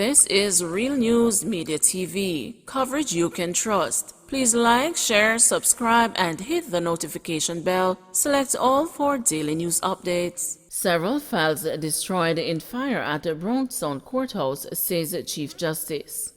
This is Real News Media TV, coverage you can trust. Please like, share, subscribe, and hit the notification bell. Select all for daily news updates. Several files destroyed in fire at the Brownstown Courthouse, says Chief Justice.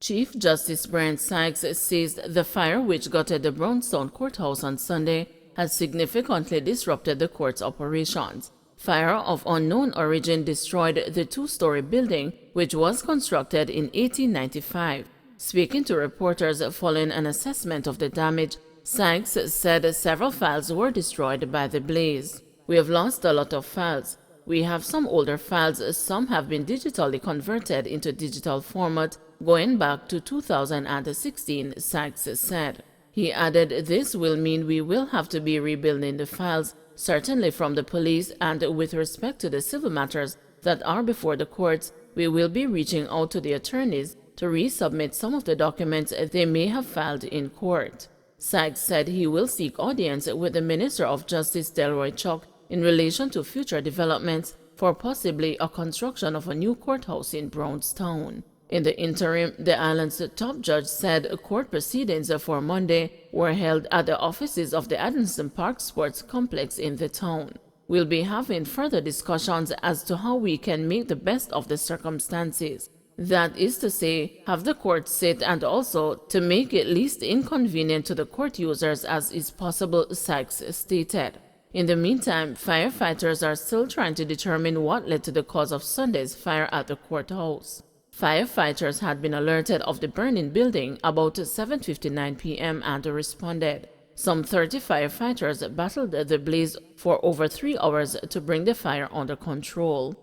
Chief Justice Brent Sykes says the fire which gutted the Brownstown Courthouse on Sunday has significantly disrupted the court's operations. Fire of unknown origin destroyed the two-story building, which was constructed in 1895. Speaking to reporters following an assessment of the damage, Sykes said several files were destroyed by the blaze. "We have lost a lot of files. We have some older files, some have been digitally converted into digital format going back to 2016, Sykes said. He added this will mean we will have to be rebuilding the files, certainly from the police, and with respect to the civil matters that are before the courts, we will be reaching out to the attorneys to resubmit some of the documents they may have filed in court." Sykes said he will seek audience with the Minister of Justice Delroy Chuck in relation to future developments for possibly a construction of a new courthouse in Brownstown. In the interim, the island's top judge said court proceedings for Monday were held at the offices of the Addison Park Sports Complex in the town. "We'll be having further discussions as to how we can make the best of the circumstances. That is to say, have the court sit and also to make it least inconvenient to the court users as is possible," Sykes stated. In the meantime, firefighters are still trying to determine what led to the cause of Sunday's fire at the courthouse. Firefighters had been alerted of the burning building about 7:59 p.m. and responded. Some 30 firefighters battled the blaze for over 3 hours to bring the fire under control.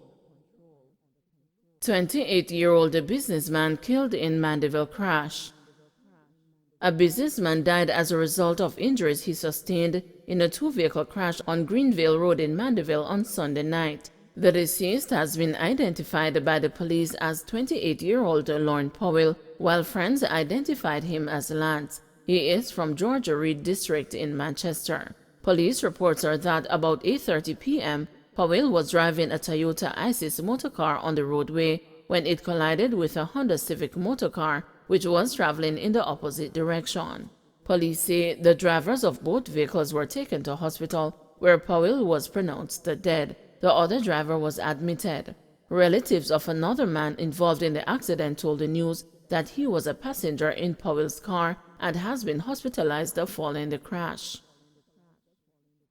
28-year-old businessman killed in Mandeville crash. A businessman died as a result of injuries he sustained in a two-vehicle crash on Greenville Road in Mandeville on Sunday night. The deceased has been identified by the police as 28-year-old Lorne Powell, while friends identified him as Lance. He is from Georgia Reed District in Manchester. Police reports are that about 8:30 p.m., Powell was driving a Toyota Isis motorcar on the roadway when it collided with a Honda Civic motorcar, which was traveling in the opposite direction. Police say the drivers of both vehicles were taken to hospital, where Powell was pronounced dead. The other driver was admitted. Relatives of another man involved in the accident told the news that he was a passenger in Powell's car and has been hospitalized following the crash.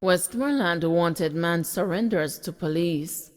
Westmoreland wanted man surrenders to police.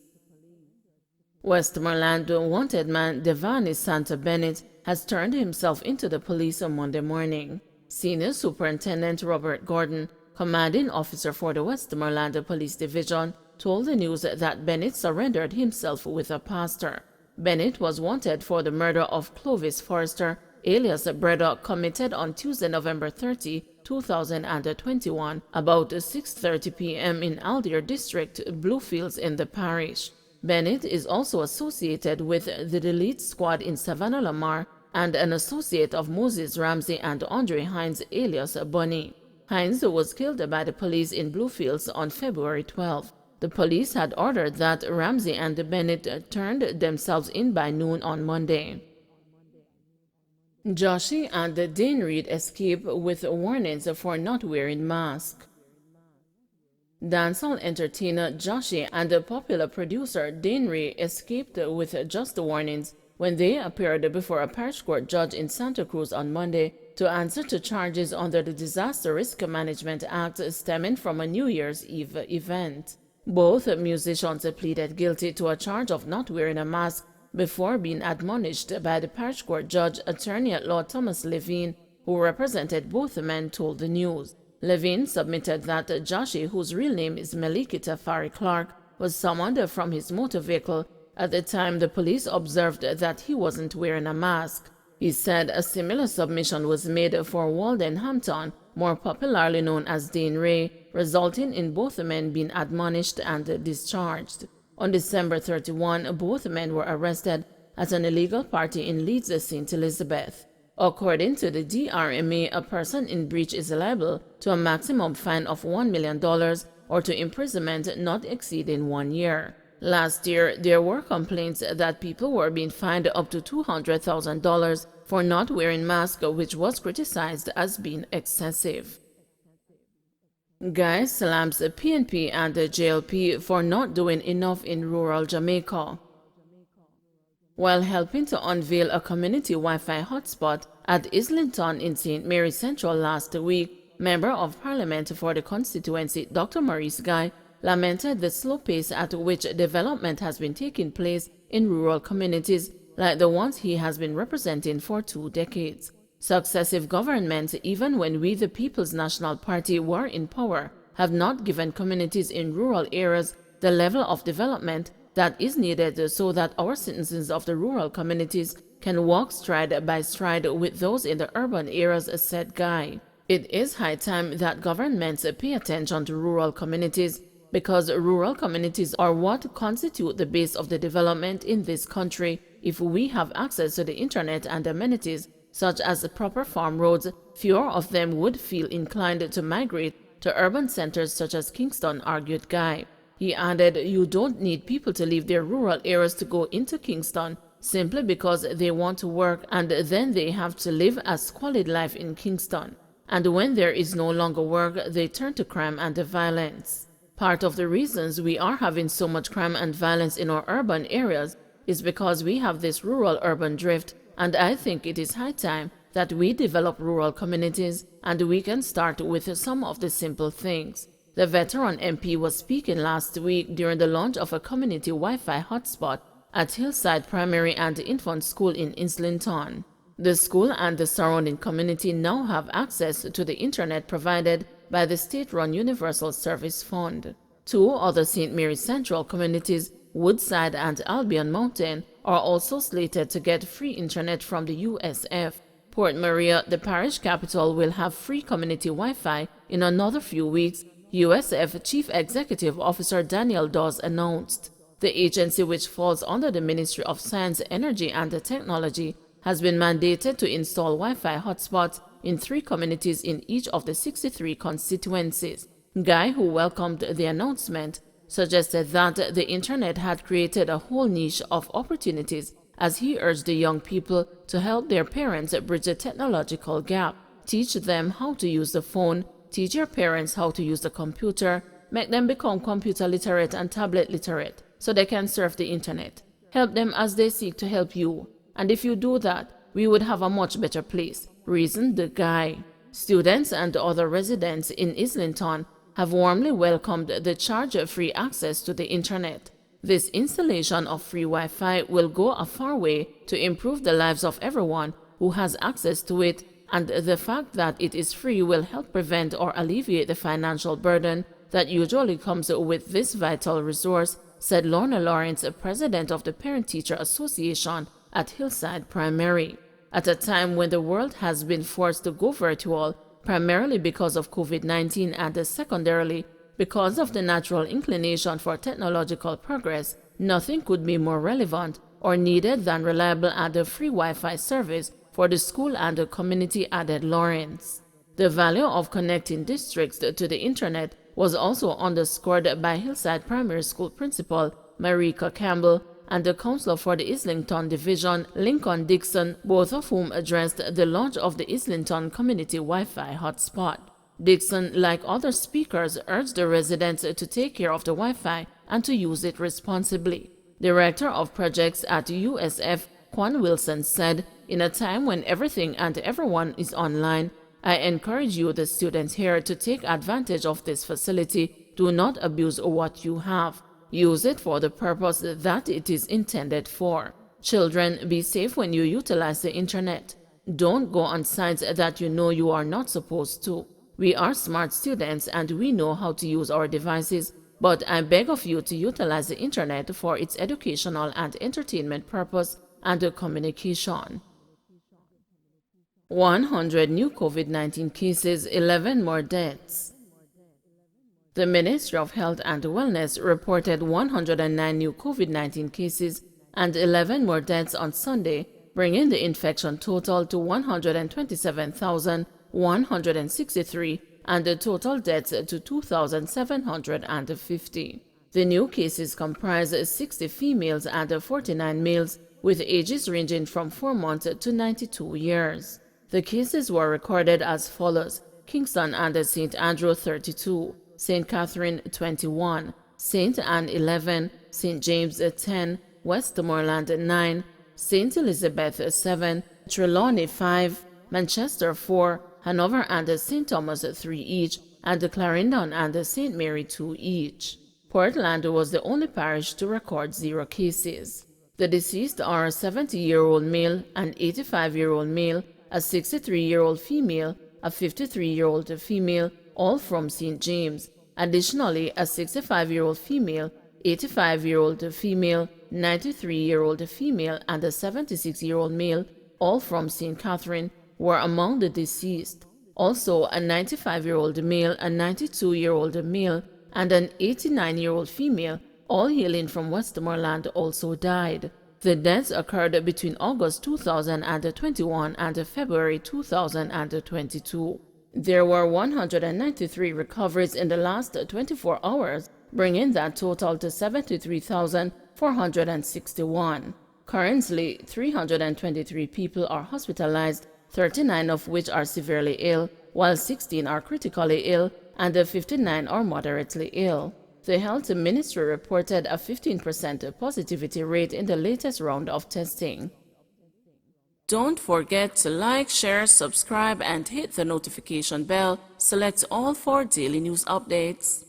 Westmoreland wanted man Devani Santa Bennett has turned himself into the police on Monday morning. Senior Superintendent Robert Gordon, commanding officer for the Westmoreland Police Division, told the news that Bennett surrendered himself with a pastor. Bennett was wanted for the murder of Clovis Forrester, alias Breddock, committed on Tuesday, November 30, 2021, about 6:30 p.m. in Aldeer District, Bluefields in the parish. Bennett is also associated with the Delete Squad in Savannah Lamar and an associate of Moses Ramsey and Andre Hines, alias Bunny. Hines was killed by the police in Bluefields on February 12. The police had ordered that Ramsey and Bennett turned themselves in by noon on Monday. Joshi and Dane Reed escape with warnings for not wearing masks. Dancehall entertainer Joshi and the popular producer Dane Reed escaped with just warnings when they appeared before a parish court judge in Santa Cruz on Monday to answer to charges under the Disaster Risk Management Act stemming from a New Year's Eve event. Both musicians pleaded guilty to a charge of not wearing a mask before being admonished by the parish court judge. Attorney-at-law Thomas Levine, who represented both men, told the news. Levine submitted that Joshi, whose real name is Melikita Fari Clark, was summoned from his motor vehicle. At the time, the police observed that he wasn't wearing a mask. He said a similar submission was made for Walden Hampton, more popularly known as Dane Ray, resulting in both men being admonished and discharged. On December 31, both men were arrested at an illegal party in Leeds, St. Elizabeth. According to the DRMA, a person in breach is liable to a maximum fine of $1 million or to imprisonment not exceeding 1 year. Last year, there were complaints that people were being fined up to $200,000 for not wearing masks, which was criticized as being excessive. Guy slams PNP and the JLP for not doing enough in rural Jamaica. While helping to unveil a community Wi-Fi hotspot at Islington in St. Mary Central last week, Member of Parliament for the constituency Dr. Maurice Guy lamented the slow pace at which development has been taking place in rural communities like the ones he has been representing for 2 decades. Successive governments, even when we the People's National Party were in power, have not given communities in rural areas the level of development that is needed so that our citizens of the rural communities can walk stride by stride with those in the urban areas, said Guy. It is high time that governments pay attention to rural communities, because rural communities are what constitute the base of the development in this country. If we have access to the internet and amenities, such as proper farm roads, fewer of them would feel inclined to migrate to urban centers such as Kingston, argued Guy. He added, you don't need people to leave their rural areas to go into Kingston simply because they want to work and then they have to live a squalid life in Kingston. And when there is no longer work, they turn to crime and violence. Part of the reasons we are having so much crime and violence in our urban areas is because we have this rural-urban drift, and I think it is high time that we develop rural communities, and we can start with some of the simple things. The veteran MP was speaking last week during the launch of a community Wi-Fi hotspot at Hillside Primary and Infant School in Islington. The school and the surrounding community now have access to the internet provided by the state-run Universal Service Fund. 2 other St. Mary Central communities, Woodside and Albion Mountain, are also slated to get free internet from the USF. Port Maria, the parish capital, will have free community Wi-Fi in another few weeks, USF Chief Executive Officer Daniel Dawes announced. The agency, which falls under the Ministry of Science, Energy and Technology, has been mandated to install Wi-Fi hotspots in 3 communities in each of the 63 constituencies. Guy, who welcomed the announcement, suggested that the internet had created a whole niche of opportunities, as he urged the young people to help their parents bridge the technological gap. Teach them how to use the phone, teach your parents how to use the computer, make them become computer literate and tablet literate so they can surf the internet. Help them as they seek to help you. And if you do that, we would have a much better place, reasoned the Guy. Students and other residents in Islington have warmly welcomed the charge-free access to the internet. This installation of free Wi-Fi will go a far way to improve the lives of everyone who has access to it, and the fact that it is free will help prevent or alleviate the financial burden that usually comes with this vital resource, said Lorna Lawrence, president of the Parent-Teacher Association at Hillside Primary. At a time when the world has been forced to go virtual, primarily because of COVID-19 and secondarily because of the natural inclination for technological progress, nothing could be more relevant or needed than reliable and free Wi-Fi service for the school and the community, added Lawrence. The value of connecting districts to the internet was also underscored by Hillside Primary School Principal Marika Campbell and the Councillor for the Islington Division, Lincoln Dixon, both of whom addressed the launch of the Islington Community Wi-Fi hotspot. Dixon, like other speakers, urged the residents to take care of the Wi-Fi and to use it responsibly. Director of Projects at USF, Quan Wilson, said, "In a time when everything and everyone is online, I encourage you, the students here, to take advantage of this facility. Do not abuse what you have. Use it for the purpose that it is intended for. Children, be safe when you utilize the internet. Don't go on sites that you know you are not supposed to. We are smart students and we know how to use our devices, but I beg of you to utilize the internet for its educational and entertainment purpose and communication." 100 new COVID-19 cases, 11 more deaths. The Ministry of Health and Wellness reported 109 new COVID-19 cases and 11 more deaths on Sunday, bringing the infection total to 127,163 and the total deaths to 2,750. The new cases comprise 60 females and 49 males, with ages ranging from 4 months to 92 years. The cases were recorded as follows: Kingston and St. Andrew 32, St. Catherine 21, St. Anne 11, St. James 10, Westmoreland 9, St. Elizabeth 7, Trelawney 5, Manchester 4, Hanover and St. Thomas 3 each, and Clarendon and St. Mary 2 each. Portland was the only parish to record 0 cases. The deceased are a 70-year-old male, an 85-year-old male, a 63-year-old female, a 53-year-old female, all from St. James. Additionally, a 65-year-old female, 85-year-old female, 93-year-old female, and a 76-year-old male, all from St. Catherine, were among the deceased. Also, a 95-year-old male, a 92-year-old male, and an 89-year-old female, all hailing from Westmoreland, also died. The deaths occurred between August 2021 and February 2022. There were 193 recoveries in the last 24 hours, bringing that total to 73,461. Currently, 323 people are hospitalized, 39 of which are severely ill, while 16 are critically ill and 59 are moderately ill. The Health Ministry reported a 15% positivity rate in the latest round of testing. Don't forget to like, share, subscribe, and hit the notification bell. Select all for daily news updates.